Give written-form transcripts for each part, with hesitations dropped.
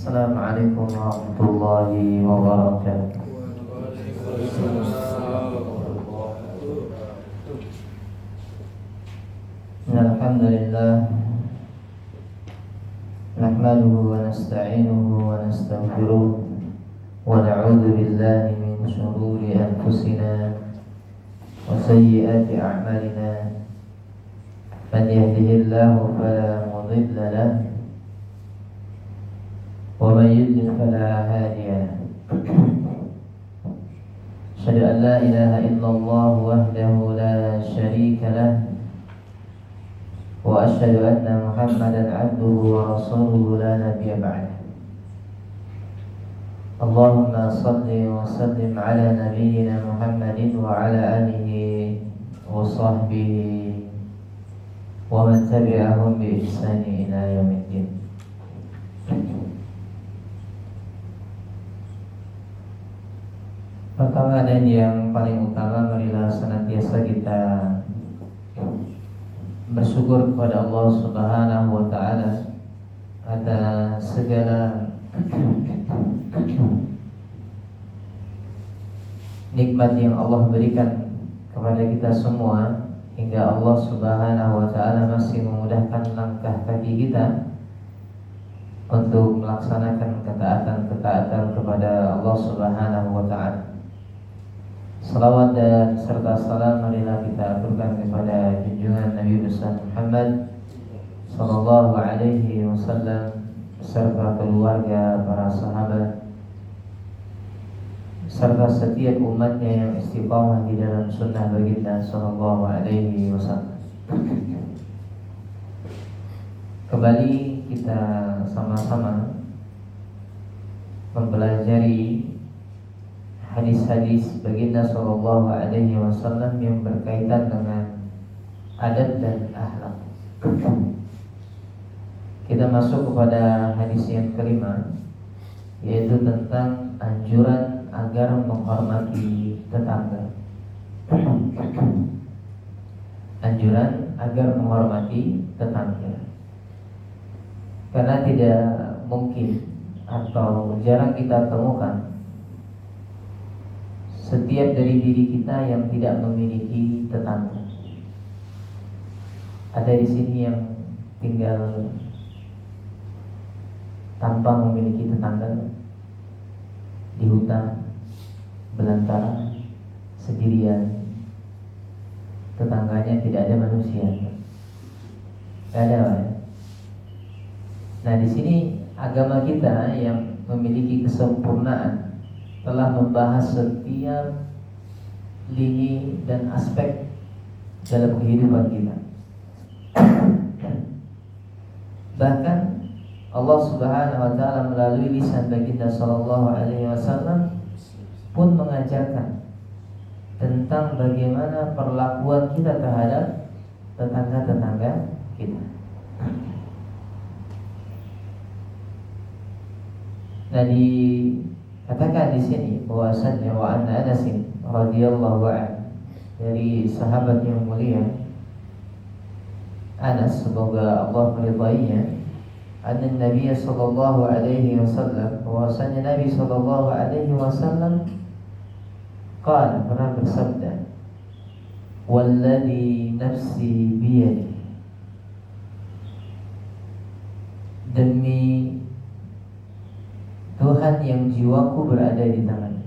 Assalamualaikum warahmatullahi wabarakatuh. Alhamdulillah, nahmaduhu wa nasta'inuhu wa nastaghfiruh wa na'udzu billahi min shururi anfusina wa sayyiati a'malina. Man yahdihillahu fala mudilla lahu wa man yudlil fala hadiya lahu. Asyhadu an la ilaha illallah wahdahu la syarika lahu wa asyhadu anna Muhammadan 'abduhu wa rasuluhu la nabiyya ba'dah. Allahumma shalli wa sallim ala nabiyyina Muhammadin wa ala alihi wa sahbihi wa man tabi'ahum bi ihsani ila yaumiddin. Pertama dan yang paling utama, marilah senantiasa kita bersyukur kepada Allah Subhanahu wa taala atas segala nikmat yang Allah berikan kepada kita semua, hingga Allah Subhanahu wa taala masih memudahkan langkah kaki kita untuk melaksanakan ketaatan-ketaatan kepada Allah Subhanahu wa taala. Salawat dan serta salam marilah kita aturkan kepada junjungan Nabi besar Muhammad sallallahu alaihi wasallam beserta keluarga, para sahabat serta setiap umatnya yang istiqamah di dalam sunnah baginda sallallahu alaihi wasallam. Kembali kita sama-sama mempelajari hadis-hadis baginda sallallahu alaihi wasallam yang berkaitan dengan adab dan akhlak. Kita masuk kepada hadis yang kelima, yaitu tentang anjuran agar menghormati tetangga. Anjuran agar menghormati tetangga. Karena tidak mungkin atau jarang kita temukan setiap dari diri kita yang tidak memiliki tetangga. Ada di sini yang tinggal tanpa memiliki tetangga, di hutan belantara sendirian, tetangganya tidak ada manusia. Tidak ada, ya? Nah, di sini agama kita yang memiliki kesempurnaan telah membahas setiap lini dan aspek dalam kehidupan kita. Bahkan Allah Subhanahu wa taala melalui lisan baginda sallallahu alaihi wasallam pun mengajarkan tentang bagaimana perlakuan kita terhadap tetangga-tetangga kita. Nah, katakan di sini bahwasannya wa anna Anas radhiyallahu anhu, dari sahabat yang mulia Anas, semoga Allah meridainya, anna Nabi sallallahu alaihi wasallam, bahwasanya Nabi sallallahu alaihi wasallam pernah bersabda, walladzi nafsi biyadi, demi Tuhan yang jiwaku berada di tangannya,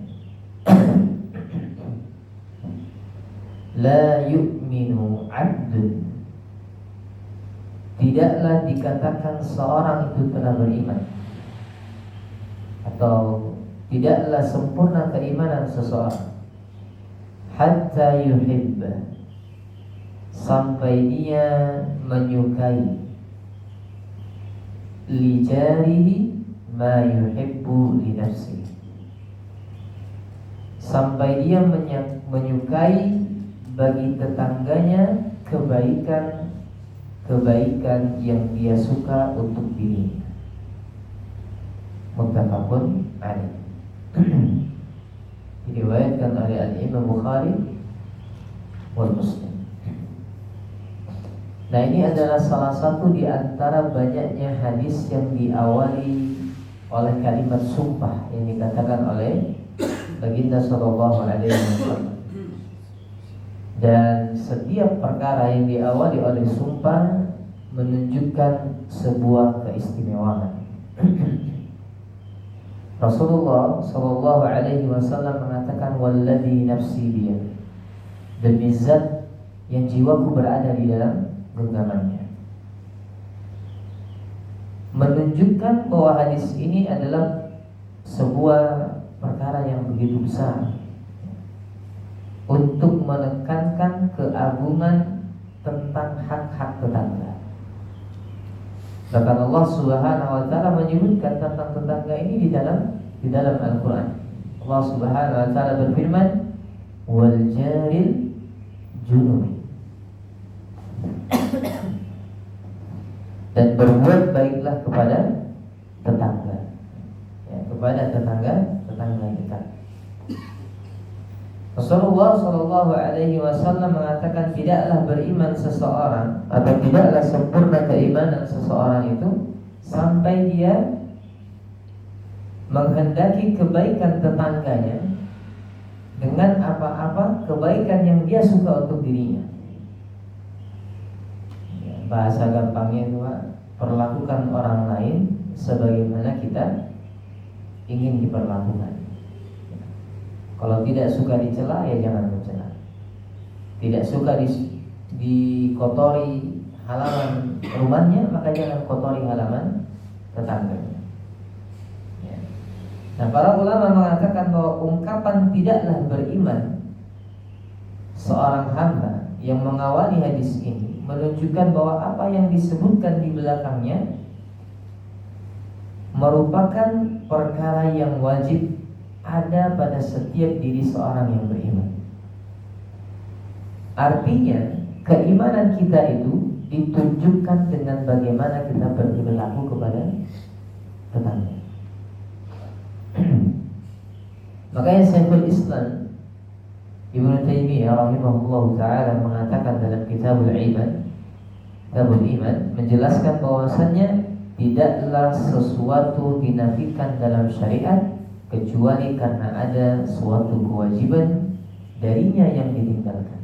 la yu'minu 'abdun, tidaklah dikatakan seorang itu telah beriman, atau tidaklah sempurna keimanan seseorang, hatta yuhibba, sampai dia menyukai, li jarihi ma yuhibbu li nafsihi, sampai dia menyukai bagi tetangganya kebaikan yang dia suka untuk dirinya. Muttafaqun alaih. Diriwayatkan oleh Al-Imam Bukhari wal Muslim. Nah, ini adalah salah satu di antara banyaknya hadis yang diawali oleh kalimat sumpah yang dikatakan oleh baginda sallallahu alaihi wasallam. Dan setiap perkara yang diawali oleh sumpah menunjukkan sebuah keistimewaan. Rasulullah sallallahu alaihi wasallam mengatakan walladzi nafsi biyadihi, demi zat yang jiwaku berada di dalam genggamannya. Menunjukkan bahwa hadis ini adalah sebuah perkara yang begitu besar untuk menekankan keagungan tentang hak-hak tetangga. Bahkan Allah Subhanahu wa taala menyebutkan tentang tetangga ini di dalam Al-Qur'an. Allah Subhanahu wa taala berfirman, "Wal jaril junubi." Dan berbuat baiklah kepada tetangga. Ya, kepada tetangga kita. Rasulullah Shallallahu Alaihi Wasallam mengatakan tidaklah beriman seseorang atau tidaklah sempurna keimanan seseorang itu sampai dia menghendaki kebaikan tetangganya dengan apa-apa kebaikan yang dia suka untuk dirinya. Ya, bahasa gampangnya itu Pak, perlakukan orang lain sebagaimana kita ingin diperlakukan. Kalau tidak suka dicela, ya jangan mencela. Tidak suka dikotori halaman rumahnya, maka jangan kotori halaman tetangganya. Ya. Nah, para ulama mengatakan bahwa ungkapan tidaklah beriman seorang hamba yang mengawali hadis ini menunjukkan bahwa apa yang disebutkan di belakangnya merupakan perkara yang wajib ada pada setiap diri seorang yang beriman. Artinya, keimanan kita itu ditunjukkan dengan bagaimana kita berperilaku kepada tetangga. Makanya Syekhul Islam Ibnu Taimiyah rahimahullah taala mengatakan dalam Kitabul Iman menjelaskan bahwasannya tidaklah sesuatu dinafikan dalam syariat kecuali karena ada suatu kewajiban darinya yang ditinggalkan.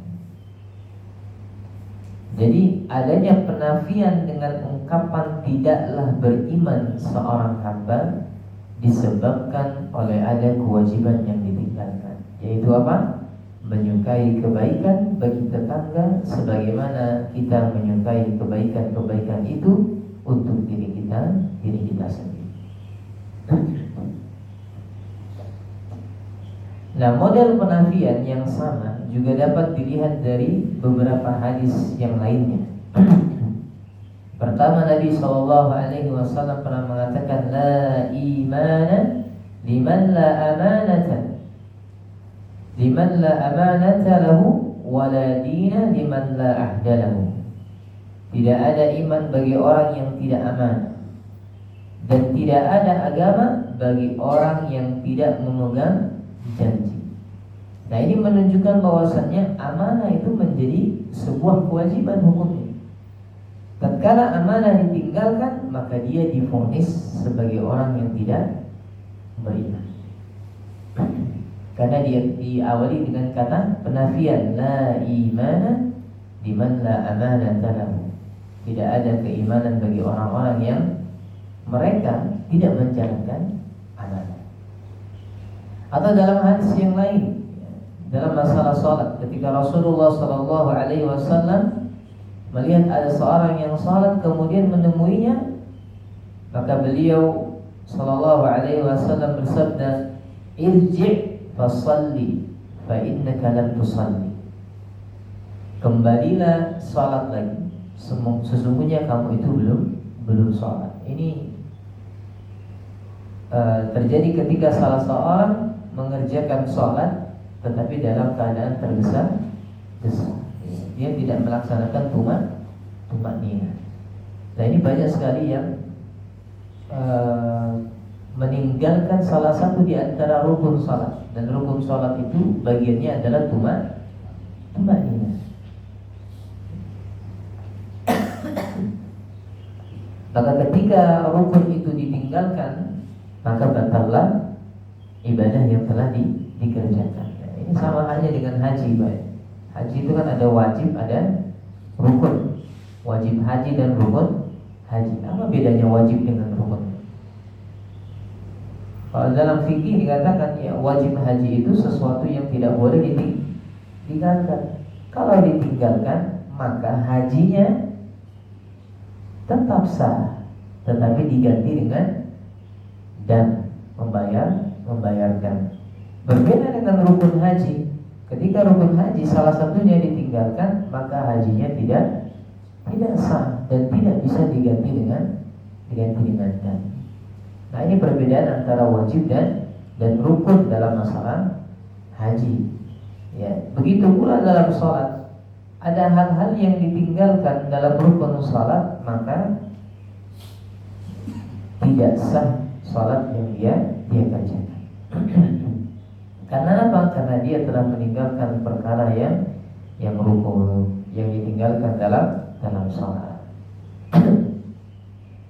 Jadi adanya penafian dengan ungkapan tidaklah beriman seorang hamba disebabkan oleh ada kewajiban yang ditinggalkan. Yaitu apa? Menyukai kebaikan bagi tetangga sebagaimana kita menyukai kebaikan-kebaikan itu untuk diri kita sendiri. Nah, model penafian yang sama juga dapat dilihat dari beberapa hadis yang lainnya. Pertama, Nabi Shallallahu Alaihi Wasallam pernah mengatakan, la imana liman la amanata lahu, wa la dina liman la ahda lahu. Tidak ada iman bagi orang yang tidak amanah, dan tidak ada agama bagi orang yang tidak memegang janji. Nah, ini menunjukkan bahwasannya amanah itu menjadi sebuah kewajiban hukumnya. Tatkala amanah ditinggalkan, maka dia divonis sebagai orang yang tidak beriman. Karena dia diawali dengan kata penafian, la imana liman la amanata lahu. Tidak ada keimanan bagi orang-orang yang mereka tidak menjalankan amanah. Atau dalam hadis yang lain, dalam masalah salat, ketika Rasulullah Shallallahu Alaihi Wasallam melihat ada seorang yang salat kemudian menemuinya, maka beliau Shallallahu Alaihi Wasallam bersabda, irji' fasalli fa innaka lam tusalli. Kembalilah salat lagi, sesungguhnya kamu itu belum salat. Ini terjadi ketika salah seorang mengerjakan sholat tetapi dalam keadaan tergesa-gesa. Dia tidak melaksanakan tumak-ninah. Nah, ini banyak sekali yang meninggalkan salah satu di antara rukun sholat, dan rukun sholat itu bagiannya adalah tumak-ninah. Maka ketika rukun itu ditinggalkan, maka batallah ibadah yang telah dikerjakan. Ini sama halnya dengan haji, Pak. Haji itu kan ada wajib, ada rukun. Wajib haji dan rukun haji. Apa bedanya wajib dengan rukun? Kalau dalam fikih dikatakan ya wajib haji itu sesuatu yang tidak boleh ditinggalkan. Kalau ditinggalkan maka hajinya tetap sah, tetapi diganti dengan dan membayarkan. Berbeda dengan rukun haji. Ketika rukun haji salah satunya ditinggalkan, maka hajinya tidak sah dan tidak bisa diganti dengan dan. Nah, ini perbedaan antara wajib dan rukun dalam masalah haji. Ya, begitu pula dalam sholat. Ada hal-hal yang ditinggalkan dalam rukun sholat, maka tidak sah sholat yang dia kerjakan. Karena apa? Karena dia telah meninggalkan perkara yang rukun, yang ditinggalkan dalam sholat.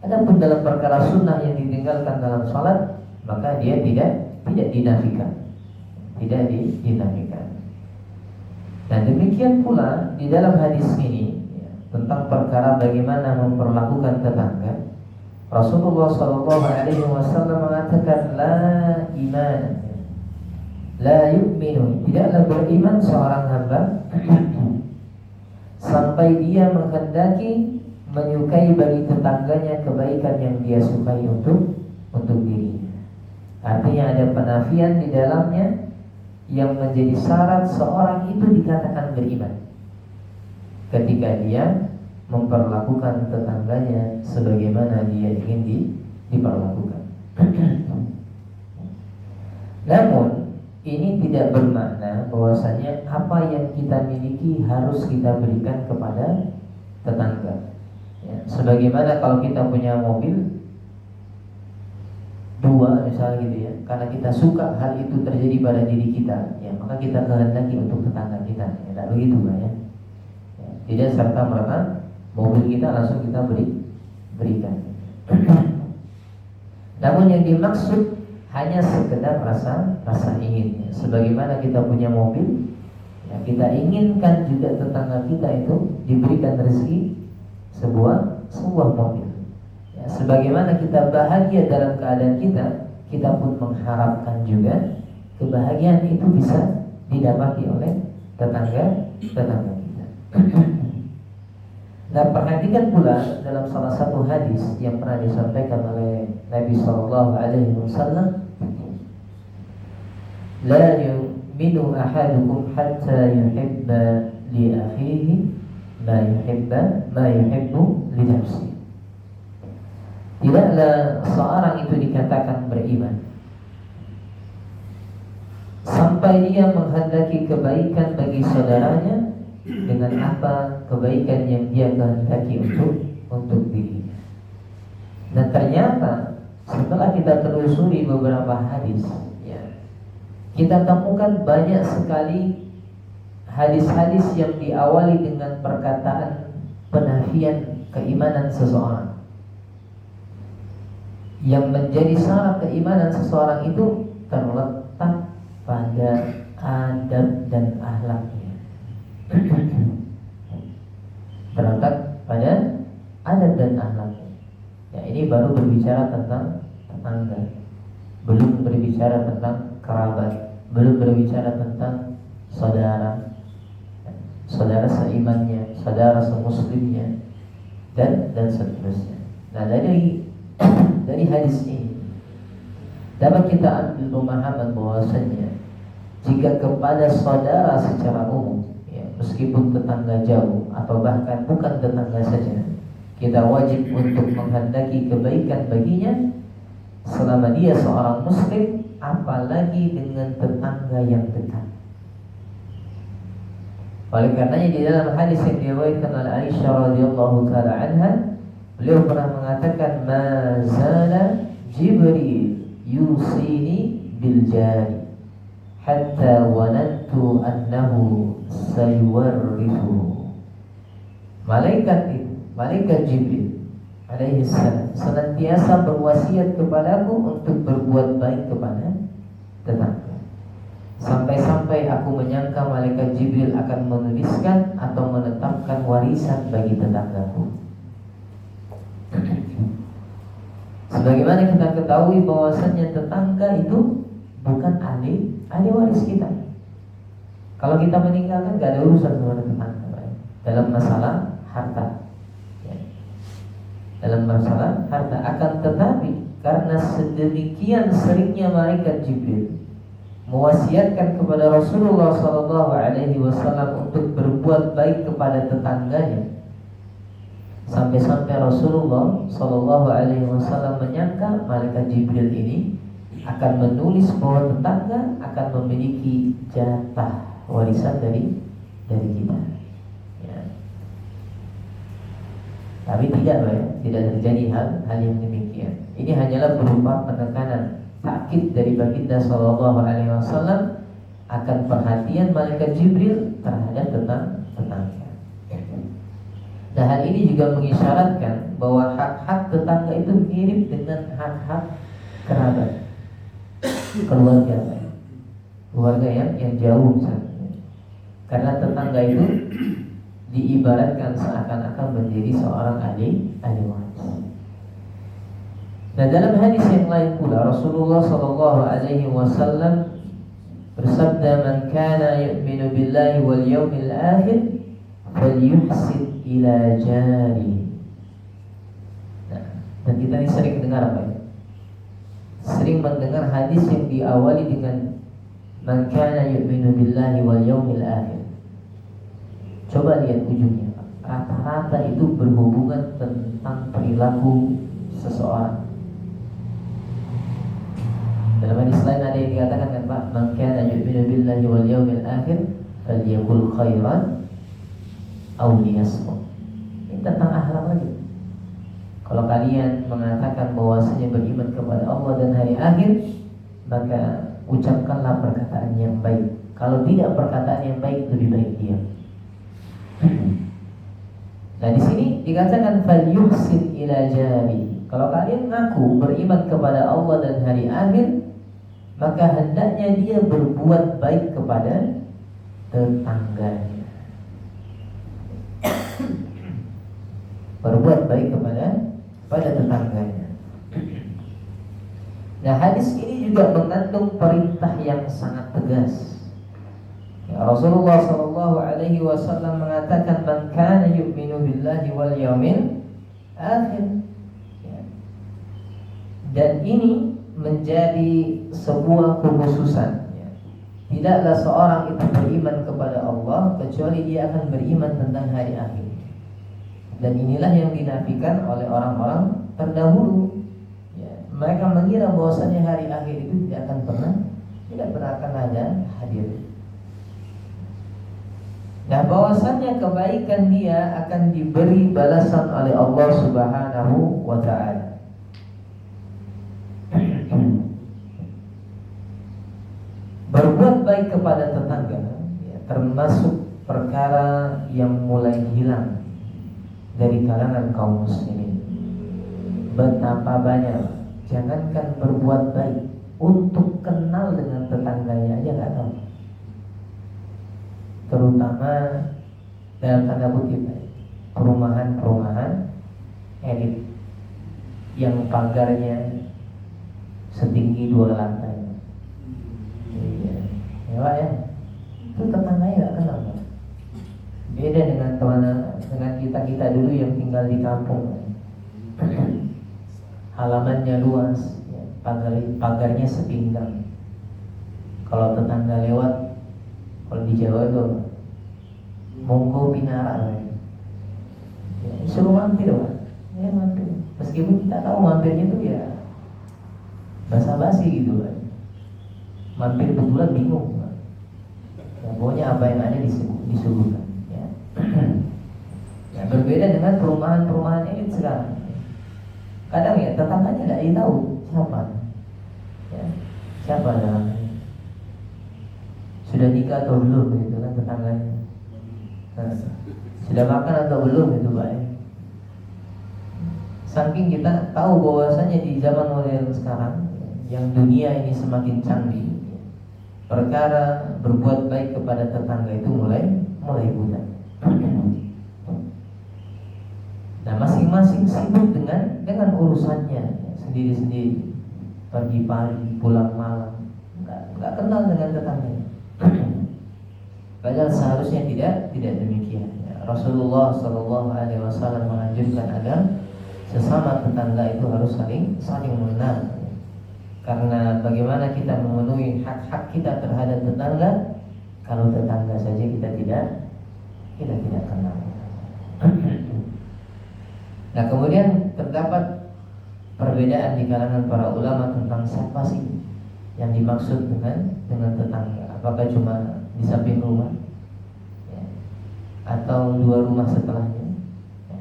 Adapun dalam perkara sunnah yang ditinggalkan dalam sholat, maka dia tidak dinafikan, dinafikan. Dan demikian pula di dalam hadis ini ya, tentang perkara bagaimana memperlakukan tetangga, Rasulullah SAW mengatakan la iman, la yu'minu, tidaklah beriman seorang hamba sampai dia menghendaki menyukai bagi tetangganya kebaikan yang dia sukai untuk dirinya. Artinya ada penafian di dalamnya yang menjadi syarat seorang itu dikatakan beriman. Ketika dia memperlakukan tetangganya sebagaimana dia ingin diperlakukan. Namun ini tidak bermakna bahwasanya apa yang kita miliki harus kita berikan kepada tetangga. Ya, sebagaimana kalau kita punya mobil dua misalnya gitu ya, karena kita suka hal itu terjadi pada diri kita, ya maka kita kehendaki untuk tetangga kita. Ya, tidak begitu Pak ya. Ya, tidak serta merta mobil kita langsung kita berikan. Namun yang dimaksud hanya sekedar rasa inginnya. Sebagaimana kita punya mobil, ya, kita inginkan juga tetangga kita itu diberikan rezeki sebuah mobil. Ya, sebagaimana kita bahagia dalam keadaan kita pun mengharapkan juga kebahagiaan itu bisa didapati oleh tetangga kita. Nah, perhatikan pula dalam salah satu hadis yang pernah disampaikan oleh Nabi SAW, la yu'minu ahadukum hatta yuhibba li akhihi ma yuhibbu li nafsihi. Tidaklah seorang itu dikatakan beriman sampai dia menghendaki kebaikan bagi saudaranya dengan apa kebaikan yang dia kehendaki untuk dirinya. Dan ternyata setelah kita telusuri beberapa hadis, ya, kita temukan banyak sekali hadis-hadis yang diawali dengan perkataan penafian keimanan seseorang. Yang menjadi syarat keimanan seseorang itu terletak pada adab dan akhlaknya. Terletak pada adab dan akhlaknya. Ya, ini baru berbicara tentang tetangga, belum berbicara tentang kerabat, belum berbicara tentang saudara seimannya, saudara semuslimnya, dan seterusnya. Nah, dari hadis ini dapat kita ambil pemahaman bahwasanya jika kepada saudara secara umum, ya, meskipun tetangga jauh atau bahkan bukan tetangga saja, kita wajib untuk menghendaki kebaikan baginya selama dia seorang muslim, apalagi dengan tetangga yang dekat. Oleh karenanya di dalam hadis yang diriwayatkan oleh Aisyah radhiyallahu taala anha, beliau pernah mengatakan, ma zala Jibril yusini bil jari hatta wanantu annahu sayuwarrithu. Malaikat Jibril alaihi salam senantiasa berwasiat kepadaku untuk berbuat baik kepada tetangga. Sampai-sampai aku menyangka malaikat Jibril akan menuliskan atau menetapkan warisan bagi tetanggaku. Sebagaimana kita ketahui bahwasanya tetangga itu bukan ahli waris kita. Kalau kita meninggalkan gak ada urusan sama tetangga dalam masalah harta. Dalam masalah harta, akan tetapi karena sedemikian seringnya malaikat Jibril mewasiatkan kepada Rasulullah SAW untuk berbuat baik kepada tetangganya, sampai-sampai Rasulullah SAW menyangka malaikat Jibril ini akan menulis bahwa tetangga akan memiliki jatah warisan dari kita. Tapi tidak, tidak terjadi hal yang demikian. Ini hanyalah berupa penekanan, takkid dari baginda sallallahu alaihi wasallam akan perhatian malaikat Jibril terhadap tetangga. Nah, hal ini juga mengisyaratkan bahwa hak-hak tetangga itu mirip dengan hak-hak kerabat, keluarga yang jauh misalnya. Karena tetangga itu diibaratkan seakan-akan menjadi seorang ahli waris. Nah, dalam hadis yang lain pula Rasulullah sallallahu alaihi wasallam bersabda, "Man kana yu'minu billahi wal yawmil akhir falyuhsin ila jari." Nah, dan kita ini sering dengar sering mendengar hadis yang diawali dengan "Man kana yu'minu billahi wal yawmil akhir." Coba lihat ujungnya, rata-rata itu berhubungan tentang perilaku seseorang. Dalam hadis lain ada yang dikatakan kan Pak, "Man kana yu'minu billahi wal yawmil akhir falyaqul khairan aw liyasmut." Ini tentang akhlak lagi. Kalau kalian mengatakan bahwasanya beriman kepada Allah dan hari akhir, maka ucapkanlah perkataan yang baik. Kalau tidak perkataan yang baik, lebih baik diam. Nah, di sini dikatakan falyuhsin ila jari. Kalau kalian ngaku beriman kepada Allah dan hari akhir, maka hendaknya dia berbuat baik kepada tetangganya. Berbuat baik kepada tetangganya. Nah, hadis ini juga mengandung perintah yang sangat tegas. Rasulullah sallallahu alaihi wasallam mengatakan, "Man kana yu'minu billahi wal yawmil akhir." Dan ini menjadi sebuah kekhususan. Tidaklah seorang itu beriman kepada Allah kecuali dia akan beriman tentang hari akhir. Dan inilah yang dinafikan oleh orang-orang terdahulu. Mereka mengira bahwasanya hari akhir itu tidak pernah akan ada hadir. Nah, bahwasannya kebaikan dia akan diberi balasan oleh Allah Subhanahu wa ta'ala. Berbuat baik kepada tetangga termasuk perkara yang mulai hilang dari kalangan kaum muslimin. Betapa banyak, jangankan berbuat baik, untuk kenal dengan tetangganya aja nggak tahu. Terutama dalam tanda kutip perumahan elit yang pagarnya setinggi 2 lantai. Ya Pak ya, itu tetangganya nggak kenal. Beda dengan kita dulu yang tinggal di kampung. Halamannya luas, pagarnya sepinggang. Kalau tetangga lewat, kalau di Jawa itu monggo pinara, suruh mampir Pak. Ya mampir, meskipun kita tahu mampirnya itu ya basa-basi gitu Pak. Mampir betulan bingung Pak. Ya, pokoknya apa yang ada disuguhkan. Ya. Ya, berbeda dengan perumahan elit sekarang. Kadang ya tetangganya tidak tahu siapa, ya, siapa namanya. Sudah nikah atau belum gitu kan tetangganya. Sudah makan atau belum gitu Pak. Saking kita tahu bahwasanya di zaman modern sekarang yang dunia ini semakin canggih, perkara berbuat baik kepada tetangga itu mulai mudah. Nah, masing-masing sibuk dengan urusannya sendiri-sendiri. Pagi-pagi, pulang malam, nggak kenal dengan tetangganya. Padahal seharusnya tidak demikian. Ya, Rasulullah Shallallahu Alaihi Wasallam menganjurkan agar sesama tetangga itu harus saling mengenal. Karena bagaimana kita memenuhi hak-hak kita terhadap tetangga kalau tetangga saja kita tidak kenal. Nah, kemudian terdapat perbedaan di kalangan para ulama tentang siapa sih yang dimaksud dengan tetangga. Apakah cuma di samping rumah, ya, atau 2 rumah setelahnya? Ya.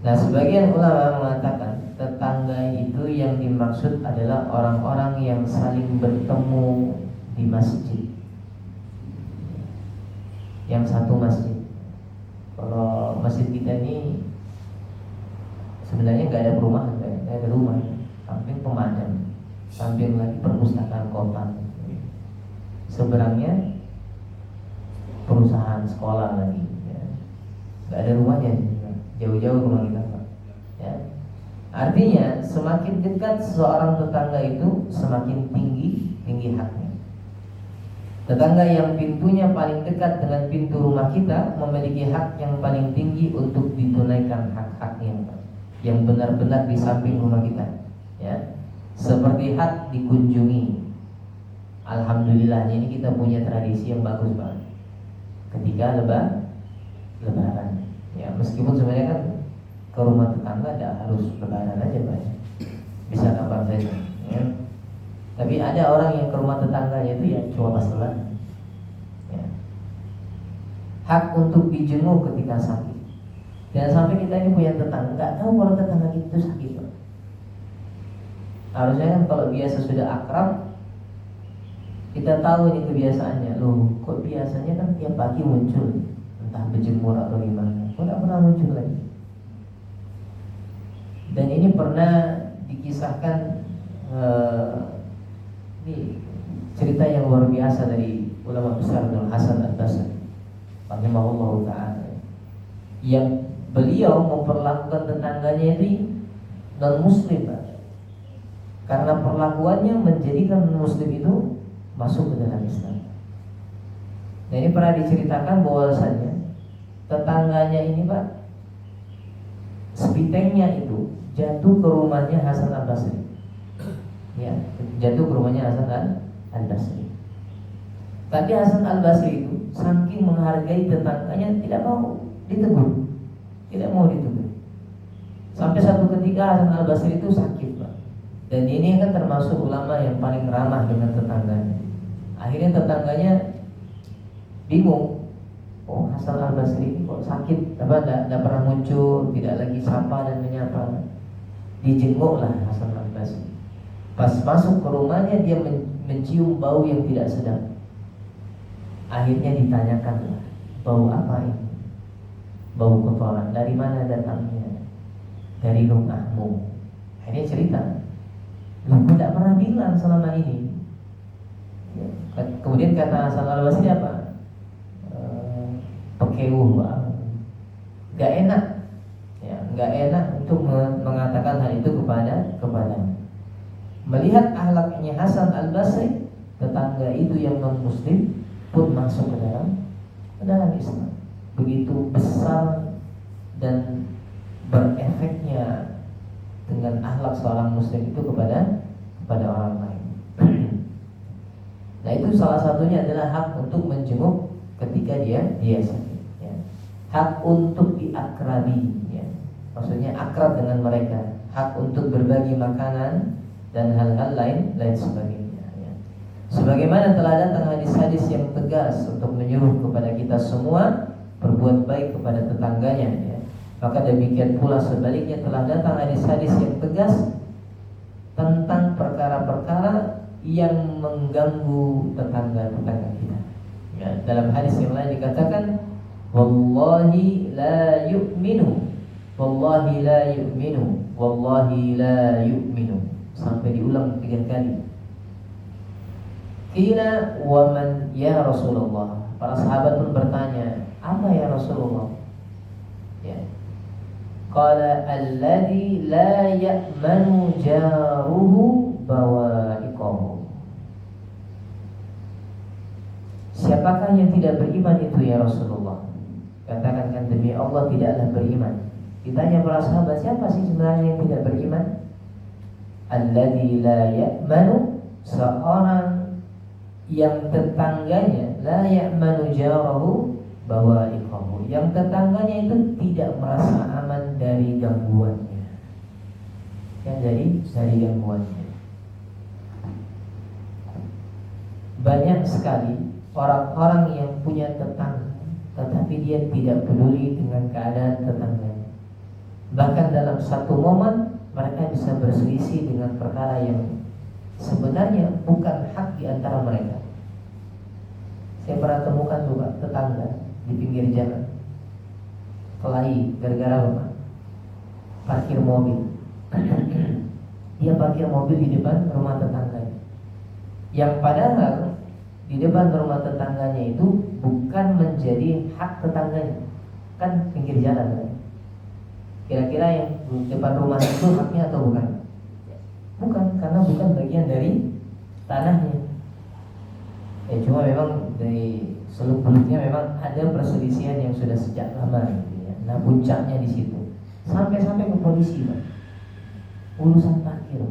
Nah, sebagian ulama mengatakan tetangga itu yang dimaksud adalah orang-orang yang saling bertemu di masjid, yang satu masjid. Kalau masjid kita ini sebenarnya nggak ada perumahan, nggak ada rumah, samping pemadam, samping lagi perpustakaan kota, seberangnya perusahaan sekolah lagi, ya. Nggak ada rumahnya, jauh-jauh rumah kita, ya. Artinya semakin dekat seorang tetangga itu semakin tinggi haknya. Tetangga yang pintunya paling dekat dengan pintu rumah kita memiliki hak yang paling tinggi untuk ditunaikan hak-haknya yang benar-benar di samping rumah kita, ya. Seperti hak dikunjungi. Alhamdulillah ini kita punya tradisi yang bagus banget. Ketika lebaran, ya, meskipun sebenarnya kan ke rumah tetangga tidak harus lebaran aja, Pak. Bisa kapan saja, ya. Tapi ada orang yang ke rumah tetangganya itu ya cuma pas lebaran, ya. Hak untuk dijenguk ketika sakit. Jangan sampai kita ini punya tetangga nggak tahu kalau tetangga kita itu sakit, Pak. Harusnya kan kalau biasa sudah akrab, kita tahu ini kebiasaannya. Loh, kok biasanya kan tiap pagi muncul, entah berjemur atau gimana, kok tidak pernah muncul lagi. Dan ini pernah dikisahkan, ini cerita yang luar biasa dari ulama besar Nur Hasan Al-Basri rahimahullahu ta'ala, yang beliau memperlakukan tetangganya itu non muslim, Pak. Karena perlakuannya menjadikan non muslim itu masuk ke dalam Islam. Nah, ini pernah diceritakan bahwasanya tetangganya ini, Pak, sepitengnya itu jatuh ke rumahnya Hasan Al-Basri. Ya, jatuh ke rumahnya Hasan Al-Basri. Tapi Hasan Al-Basri itu saking menghargai tetangganya tidak mau ditegur. Sampai satu ketika Hasan Al-Basri itu sakit, Pak. Dan ini kan termasuk ulama yang paling ramah dengan tetangganya. Akhirnya tetangganya bingung. Oh, Hasan Al-Basri ini kok sakit, tidak pernah muncul, tidak lagi sapa dan menyapa. Dijenguklah Hasan Al-Basri. Pas masuk ke rumahnya dia mencium bau yang tidak sedap. Akhirnya ditanyakan, bau apa ini? Bau kotoran. Dari mana datangnya? Dari rumahmu. Akhirnya cerita, aku tidak pernah bilang selama ini. Ya. Kemudian kata Hasan Al-Basri apa? Pekeuh, gak enak, ya, gak enak untuk mengatakan hal itu kepada. Melihat akhlaknya Hasan Al-Basri, tetangga itu yang non muslim pun masuk ke dalam Islam. Begitu besar dan berefeknya dengan akhlak seorang muslim itu kepada orang lain. Nah, itu salah satunya adalah hak untuk menjenguk ketika dia sakit, ya. Hak untuk diakrabi, ya. Maksudnya akrab dengan mereka. Hak untuk berbagi makanan dan hal-hal lain sebagainya, ya. Sebagaimana telah datang hadis-hadis yang tegas untuk menyuruh kepada kita semua berbuat baik kepada tetangganya, ya. Maka demikian pula sebaliknya telah datang hadis-hadis yang tegas tentang perkara-perkara yang mengganggu tetangga-tetangga kita. Ya, dalam hadis yang lain dikatakan, wallahi la yu'minu wallahi la yu'minu, wallahi la yu'minu, sampai diulang 3 kali. Qila wa man ya Rasulullah. Para sahabat pun bertanya, apa ya Rasulullah? Ya. Qala alladzi la ya'manu jaruhu bawa'iqahu. Siapakah yang tidak beriman itu ya Rasulullah? Katakan kan demi Allah tidaklah beriman. Ditanya para sahabat, siapa sih sebenarnya yang tidak beriman? Alladzi la ya'manu, seorang yang tetangganya la ya'manu jarahu bawa'iqahu, yang tetangganya itu tidak merasa aman dari gangguannya. Yang dari gangguannya. Banyak sekali orang-orang yang punya tetangga tetapi dia tidak peduli dengan keadaan tetangganya. Bahkan dalam satu momen mereka bisa berselisih dengan perkara yang sebenarnya bukan hak di antara mereka. Saya pernah temukan juga tetangga di pinggir jalan kelahi gara-gara apa? Parkir mobil. Dia parkir mobil di depan rumah tetangganya, yang padahal di depan rumah tetangganya itu bukan menjadi hak tetangganya, kan pinggir jalan kan? Kira-kira yang depan rumah itu haknya atau bukan? Bukan, karena bukan bagian dari tanahnya. Ya cuma memang dari seluk-beluknya memang ada perselisihan yang sudah sejak lama gitu ya. Nah puncaknya di situ sampai ke polisi Pak. Urusan parkir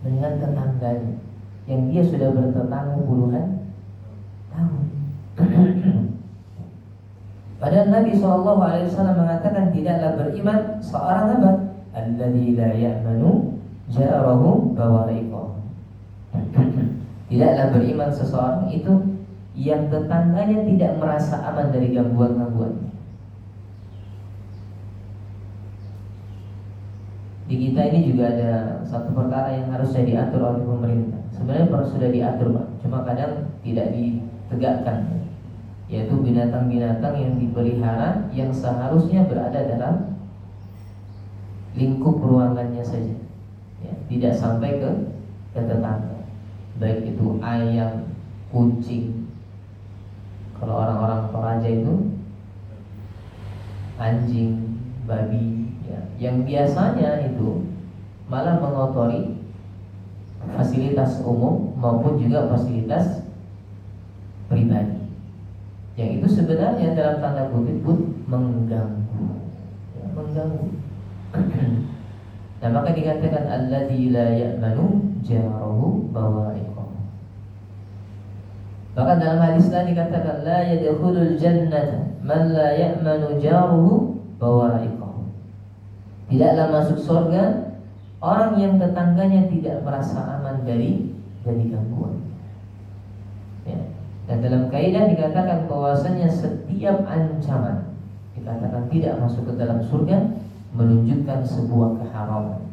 dengan tetangganya yang dia sudah bertetangga puluhan tahun. Padahal Nabi SAW mengatakan tidaklah beriman seorang apa? Alladzi la ya'manu jarahu bawa'iqahu. Tidaklah beriman seseorang itu yang tetangganya tidak merasa aman dari gangguan-gangguannya. Di kita ini juga ada satu perkara yang harusnya diatur oleh pemerintah. Sebenarnya sudah diatur Pak, cuma kadang tidak ditegakkan, yaitu binatang-binatang yang dipelihara yang seharusnya berada dalam lingkup ruangannya saja, ya, tidak sampai ke tetangga. Baik itu ayam, kucing, kalau orang-orang Toraja itu anjing, babi, ya, yang biasanya itu malah mengotori fasilitas umum maupun juga fasilitas pribadi, yang itu sebenarnya dalam tanda kutip pun mengganggu, ya, mengganggu. Nah maka dikatakan alladzi la ya'manu jarahu bawa'iqahu. Bahkan dalam hadis lain dikatakan la yadkhulul jannata man la ya'manu jaruhu bawa'iqahu. Tidaklah masuk surga orang yang tetangganya tidak merasa aman dari gangguan. Ya. Dan dalam kaidah dikatakan bahwasanya setiap ancaman dikatakan tidak masuk ke dalam surga menunjukkan sebuah keharaman.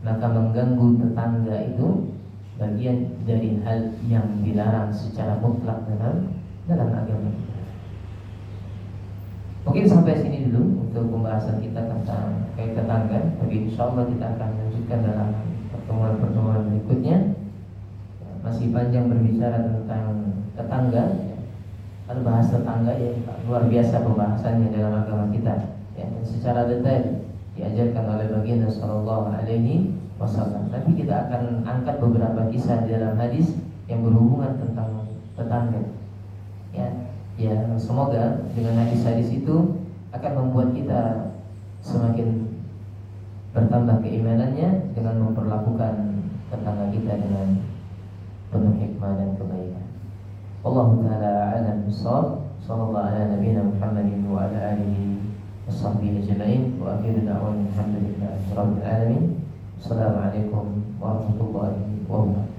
Maka mengganggu tetangga itu bagian dari hal yang dilarang secara mutlak dalam agama kita. Mungkin sampai sini dulu untuk pembahasan kita tentang kait tetangga. Tapi insyaallah kita akan lanjutkan dalam pertemuan-pertemuan berikutnya. Masih panjang berbicara tentang tetangga. Kalau bahas tetangga ya luar biasa pembahasannya dalam agama kita. Ya, dan secara detail diajarkan oleh baginda sallallahu alaihi wasallam. Nanti kita akan angkat beberapa kisah di dalam hadis yang berhubungan tentang tetangga. Ya, semoga dengan hadis-hadis itu akan membuat kita semakin bertambah keimanannya dengan memperlakukan tetangga kita dengan penuh hikmah dan kebaikan. Wallahu ta'ala a'lam bishawab. Sallallahu ala nabiyyina Muhammadin wa ala alihi washabbihi ajma'in. Wa akhiru da'wana alhamdulillahi rabbil alamin. Assalamualaikum warahmatullahi wabarakatuh.